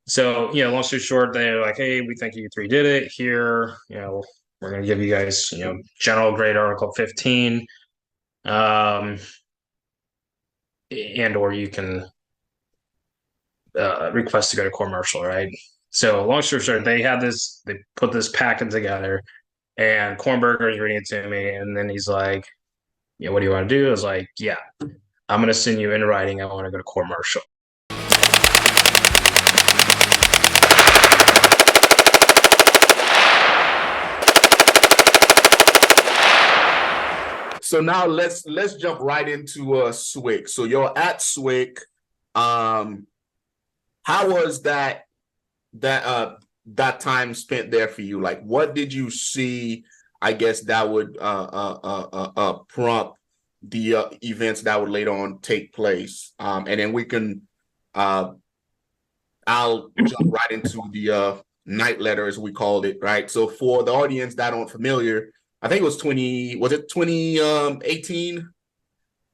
So, long story short, they're like, hey, we think you three did it. Here, we're going to give you guys, general grade Article 15. Um, and or you can request to go to court martial, right? So, long story short, they put this packet together, and Kornberger is reading it to me. And then he's like, what do you want to do? I was like, yeah, I'm going to send you in writing. I want to go to court martial. So now let's jump right into SWIC. So you're at SWIC. How was that time spent there for you? Like, what did you see? I guess that would prompt the events that would later on take place. And then we can I'll jump right into the night letter, as we called it, right? So for the audience that aren't familiar, I think it was 2018,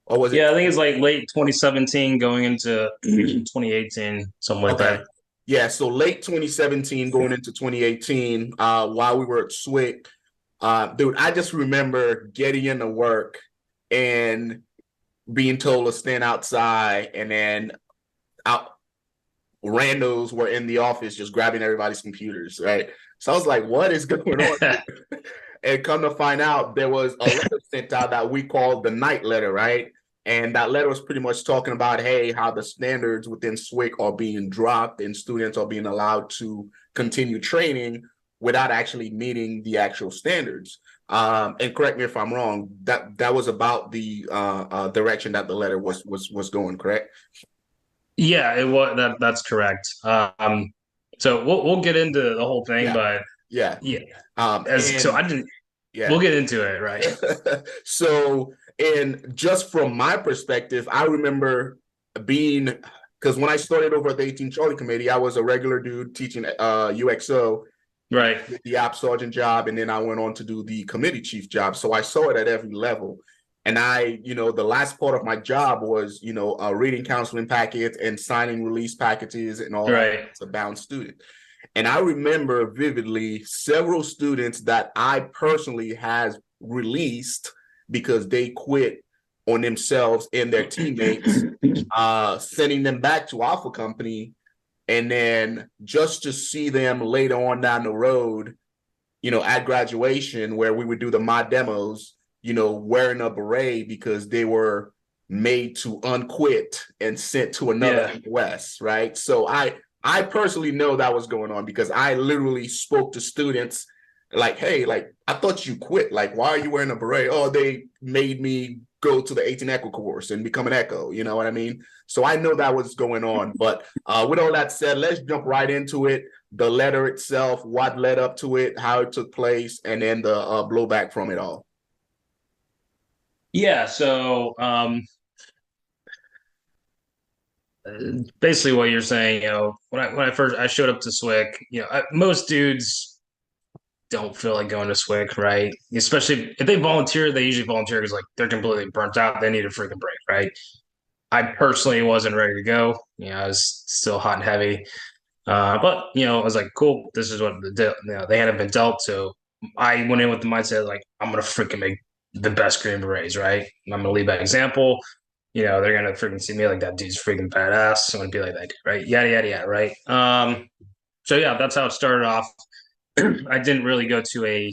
or was it? Yeah, I think it's like late 2017 going into 2018, something like Okay. that. Yeah, so late 2017 going into 2018, while we were at SWIC, dude, I just remember getting into work and being told to stand outside, and then out randos were in the office just grabbing everybody's computers, right? So I was like, what is going on here? And come to find out, there was a letter sent out that we called the night letter, right? And that letter was pretty much talking about, hey, how the standards within SWIC are being dropped and students are being allowed to continue training without actually meeting the actual standards. And correct me if I'm wrong, that was about the direction that the letter was going, correct? Yeah, it was that's correct. So we'll get into the whole thing, Yeah, but yeah. yeah, as so And I didn't. We'll yeah. get into it, right? So, and just from my perspective, I remember being, because when I started over at the 18 Charlie Committee, I was a regular dude teaching UXO, and Right. the app sergeant job, and then I went on to do the committee chief job. So I saw it at every level. And the last part of my job was, reading counseling packets and signing release packages and all that Right. as a bound student. And I remember vividly several students that I personally has released because they quit on themselves and their teammates, sending them back to Alpha Company. And then just to see them later on down the road, at graduation where we would do the mod demos, wearing a beret because they were made to unquit and sent to another Yeah. MOS, right? So I personally know that was going on because I literally spoke to students like, hey, like, I thought you quit. Like, why are you wearing a beret? Oh, they made me go to the 18 Echo course and become an Echo. You know what I mean? So I know that was going on. But with all that said, let's jump right into it. The letter itself, what led up to it, how it took place, and then the blowback from it all. Yeah. So basically, what you're saying, when I first I showed up to SWIC, most dudes don't feel like going to SWIC, right? Especially if they volunteer, they usually volunteer because like they're completely burnt out. They need a freaking break, right? I personally wasn't ready to go. I was still hot and heavy. But I was like, cool, this is what they hadn't been dealt. So I went in with the mindset like I'm gonna freaking make the best Green Berets, right? I'm gonna lead by example. They're gonna freaking see me like that dude's freaking badass. I'm gonna be like that, right? Yada yada yada, right? So yeah, that's how it started off. I didn't really go to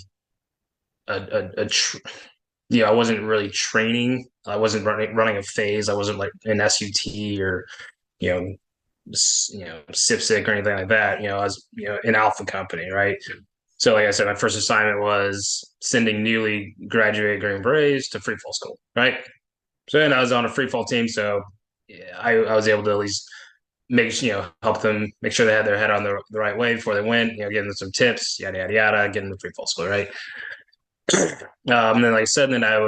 I wasn't really training. I wasn't running a phase. I wasn't like an SUT or you know SIPSIC or anything like that. I was in Alpha Company, right? So like I said, my first assignment was sending newly graduated Green Berets to free fall school, right? So then I was on a free fall team, so yeah, I was able to at least help them make sure they had their head on the right way before they went. Give them some tips, yada yada yada, get them to free fall school, right? And then like I said, then I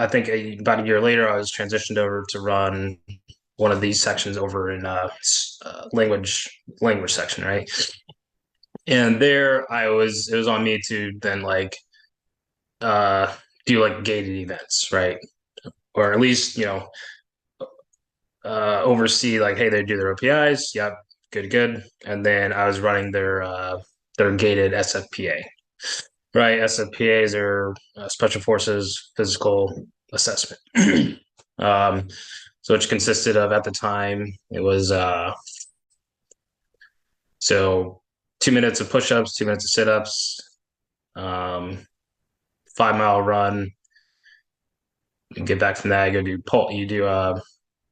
think about a year later, I was transitioned over to run one of these sections over in language section, right? And there it was on me to then like uh do like gated events, right? Or at least oversee like, hey, they do their OPIs, yep, good. And then I was running their gated SFPA, right? SFPAs are Special Forces Physical Assessment. um, so which consisted of at the time it was so 2 minutes of push-ups, 2 minutes of sit-ups, 5 mile run. You get back from that, you go do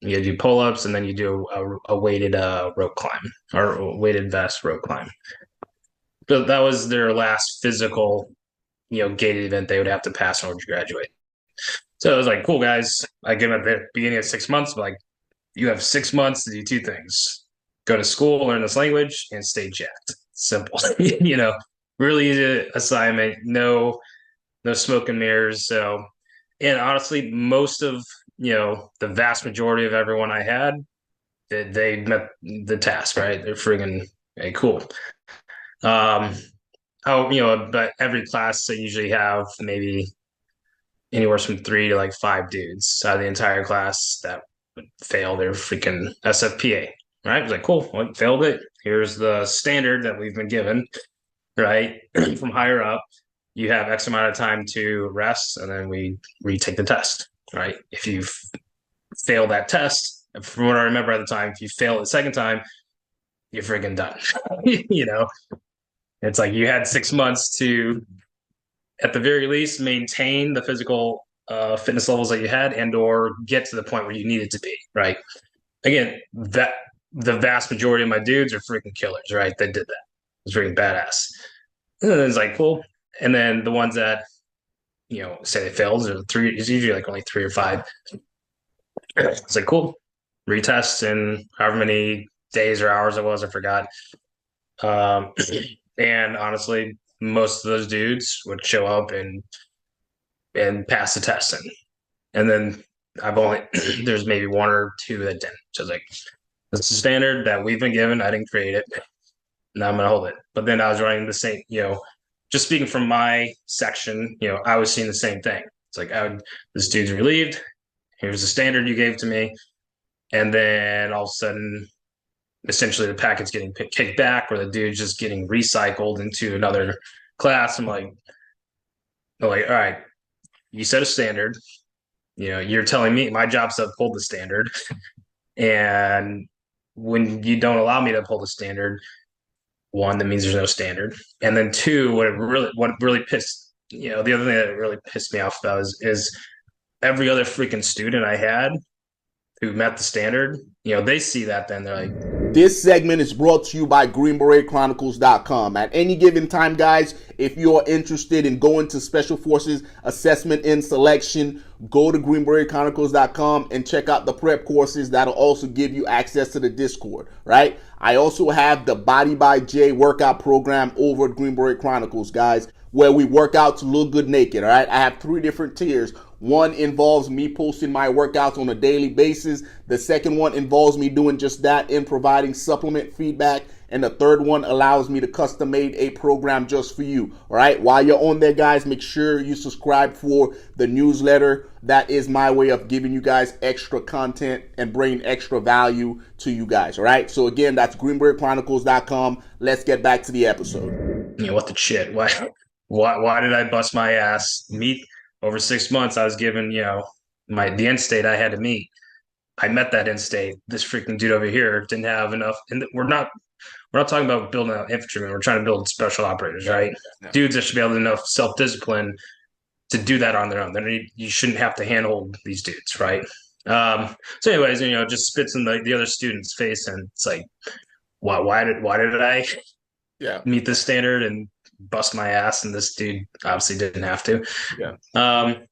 you do pull-ups, and then you do a weighted rope climb or a weighted vest rope climb. But that was their last physical, gated event they would have to pass in order to graduate. So it was like, cool guys. I give them at the beginning of 6 months, but like, you have 6 months to do two things: go to school, learn this language, and stay jacked. Simple. Really easy assignment. No smoke and mirrors. So, and honestly, most of the vast majority of everyone I had, they met the task. Right? They're friggin' hey, cool. But every class I usually have maybe anywhere from 3 to 5 dudes out of the entire class that would fail their freaking SFPA. Right? It was like, cool, well, failed it. Here's the standard that we've been given, right? From higher up. You have X amount of time to rest, and then we retake the test, right? If you fail that test, from what I remember at the time, if you fail it the second time, you're freaking done. It's like you had 6 months to, at the very least, maintain the physical fitness levels that you had, and or get to the point where you needed to be, right? Again, that the vast majority of my dudes are freaking killers, right? They did that. It's freaking badass. And then it's like, cool. And then the ones that, say they failed, or three, it's usually like only 3 or 5. It's like, cool. Retest in however many days or hours it was, I forgot. Um, and honestly, most of those dudes would show up and pass the test. And then I've only there's maybe one or two that didn't. So it's like, this is standard that we've been given. I didn't create it. Now I'm gonna hold it. But then I was running the same, just speaking from my section, I was seeing the same thing. It's like, this dude's relieved. Here's the standard you gave to me. And then all of a sudden, essentially the packet's getting kicked back, or the dude's just getting recycled into another class. I'm like, all right, you set a standard. You're telling me my job's to uphold the standard. And when you don't allow me to uphold the standard, one, that means there's no standard. And then two, what really pissed, the other thing that really pissed me off about is every other freaking student I had who met the standard, they see that, then they're like, This segment is brought to you by GreenBeretChronicles.com. At any given time, guys, if you are interested in going to Special Forces Assessment and Selection, go to GreenBeretChronicles.com and check out the prep courses. That'll also give you access to the Discord, right? I also have the Body by Jay workout program over at Green Beret Chronicles, guys, where we work out to look good naked, all right? I have 3 different tiers. One involves me posting my workouts on a daily basis. The second one involves me doing just that and providing supplement feedback. And the third one allows me to custom made a program just for you. All right. While you're on there, guys, make sure you subscribe for the newsletter. That is my way of giving you guys extra content and bringing extra value to you guys. All right. So again, that's greenbeardchronicles.com. Let's get back to the episode. What the shit? Why did I bust my ass? Over 6 months, I was given, the end state I had to meet. I met that end state. This freaking dude over here didn't have enough. And we're not talking about building out infantrymen. We're trying to build special operators, right? Yeah. Dudes that should be able to have enough self-discipline to do that on their own. Then you shouldn't have to handhold these dudes, right? So anyways, just spits in the other student's face, and it's like, why did I meet this standard and bust my ass, and this dude obviously didn't have to.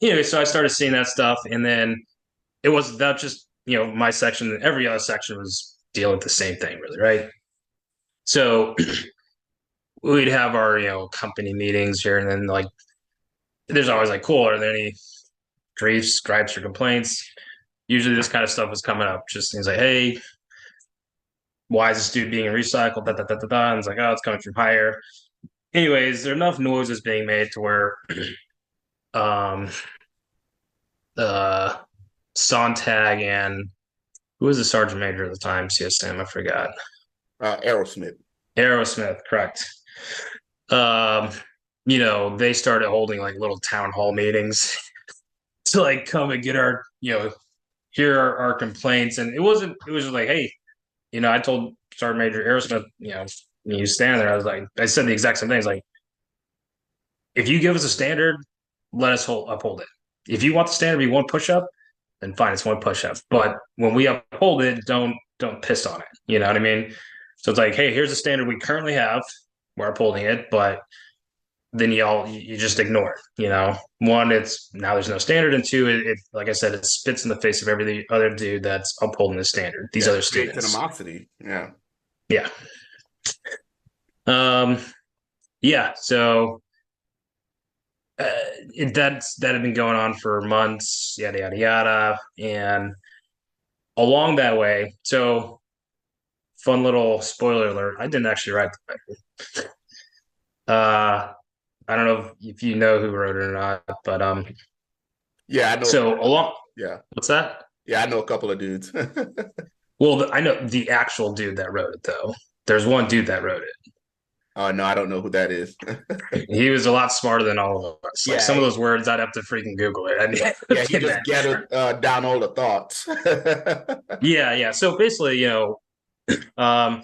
Anyway, so I started seeing that stuff, and then it was not just my section. Every other section was dealing with the same thing, really, right? So we'd have our company meetings here, and then like there's always like, cool, are there any griefs, gripes, or complaints? Usually this kind of stuff is coming up. Just things like, hey, why is this dude being recycled? Da, da, da, da, da. And it's like, oh, it's coming from higher. Anyways, there are enough noises being made to where Sontag and who was the sergeant major at the time, CSM, I forgot. Aerosmith. Aerosmith, correct. Um, they started holding like little town hall meetings to like come and get our, hear our complaints. And it was just like, hey, I told Sergeant Major Aerosmith, when you stand there, I said the exact same thing. It's like, if you give us a standard, let us uphold it. If you want the standard to be one push up, then fine, it's one push up. But when we uphold it, don't piss on it. You know what I mean? So it's like, hey, here's the standard we currently have. We're upholding it, but then you just ignore it. One, it's now there's no standard, and two, it like I said, it spits in the face of every other dude that's upholding the standard. These Yeah, other creates students. animosity. Yeah. Yeah. Yeah. So that had been going on for months, yada yada yada, and along that way. So, fun little spoiler alert: I didn't actually write the paper. I don't know if you know who wrote it or not, but Yeah, I know. So along, Yeah. what's that? Yeah, I know a couple of dudes. Well, I know the actual dude that wrote it though. There's one dude that wrote it. Oh no, I don't know who that is. He was a lot smarter than all of us. Like Yeah, some of those words, I'd have to freaking Google it. I mean, yeah, he just gathered down all the thoughts. yeah. So basically, um,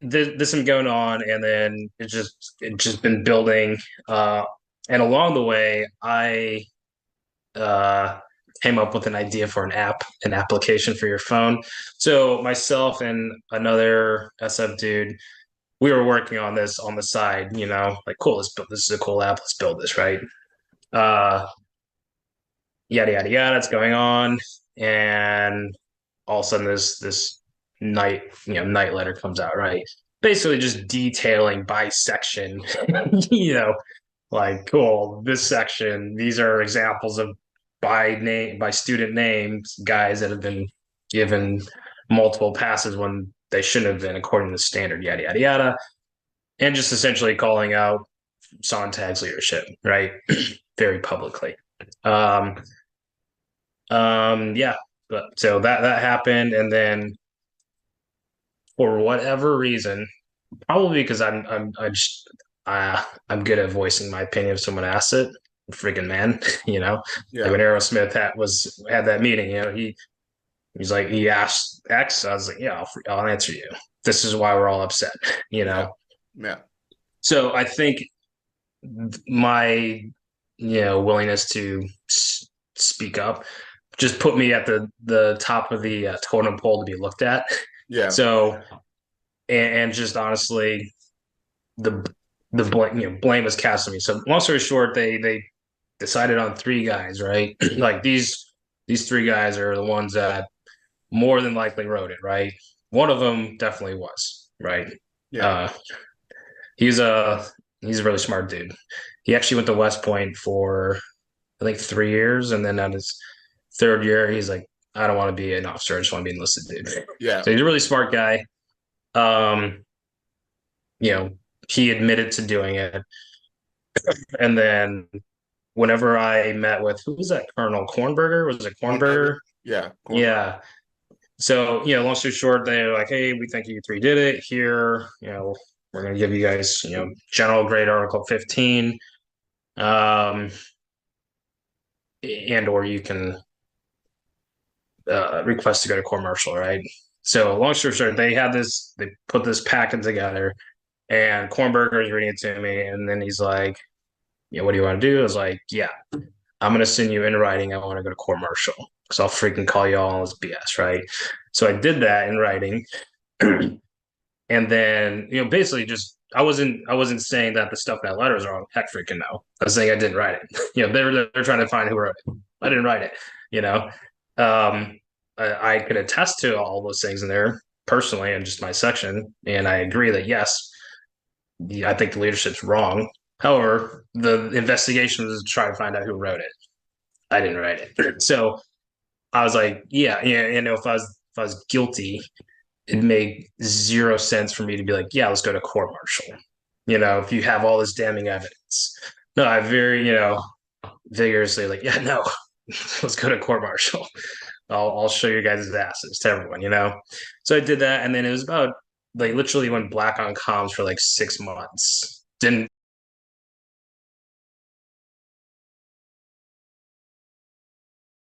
this been going on, and then it just been building. And along the way, I uh, came up with an idea for an application for your phone. So myself and another SF dude, we were working on this on the side. Like cool, let's build. This is a cool app. Let's build this, right? Uh, Yada yada yada. It's going on, and all of a sudden this night letter comes out, right? Basically, just detailing by section. Like cool. This section. These are examples of by student names, guys that have been given multiple passes when they shouldn't have been according to the standard. Yada yada yada, and just essentially calling out Sontag's leadership, right? Very publicly. Yeah, but so that happened, and then for whatever reason, probably because I'm good at voicing my opinion if someone asks it. Freaking man, like Yeah, when Aerosmith had that meeting, he's like he asked X, I was like, yeah, I'll answer you. This is why we're all upset, yeah, yeah, So I think my willingness to speak up just put me at the top of the totem pole to be looked at. yeah, So and just honestly, the blame was cast on me. So long story short, they decided on three guys, right? Like these three guys are the ones that more than likely wrote it, right? One of them definitely was, right? yeah. Uh, he's a he's a really smart dude. He actually went to West Point for I think 3 years, and then on his third year, he's like, I don't want to be an officer. I just want to be enlisted, dude. Yeah. So he's a really smart guy. Um, you know, he admitted to doing it. And then whenever I met with who was that Colonel Kornberger? Was it Cornberger. Kornberger? Yeah, Cornberger. Yeah. So, long story short, they're like, hey, we think you three did it. Here, we're gonna give you guys, general grade article 15. Um, and or you can request to go to court martial, right? So long story short, they put this packet together and Kornberger is reading it to me, and then he's like, what do you want to do? I was like, yeah, I'm gonna send you in writing. I want to go to court martial because I'll freaking call you all on this BS, right? So I did that in writing, and then basically just I wasn't saying that the stuff in that letter is wrong. Heck, freaking no. I was saying I didn't write it. They're trying to find who wrote it. I didn't write it. You know, um, I could attest to all those things in there personally and just my section, and I agree that yes, I think the leadership's wrong. However, the investigation was to try to find out who wrote it. I didn't write it. So I was like, yeah, if I was guilty, it made zero sense for me to be like, yeah, let's go to court martial. If you have all this damning evidence. No, I very, vigorously like, yeah, no, let's go to court martial. I'll show you guys' asses to everyone, you know? So I did that. And then it was about like literally went black on comms for like 6 months. Didn't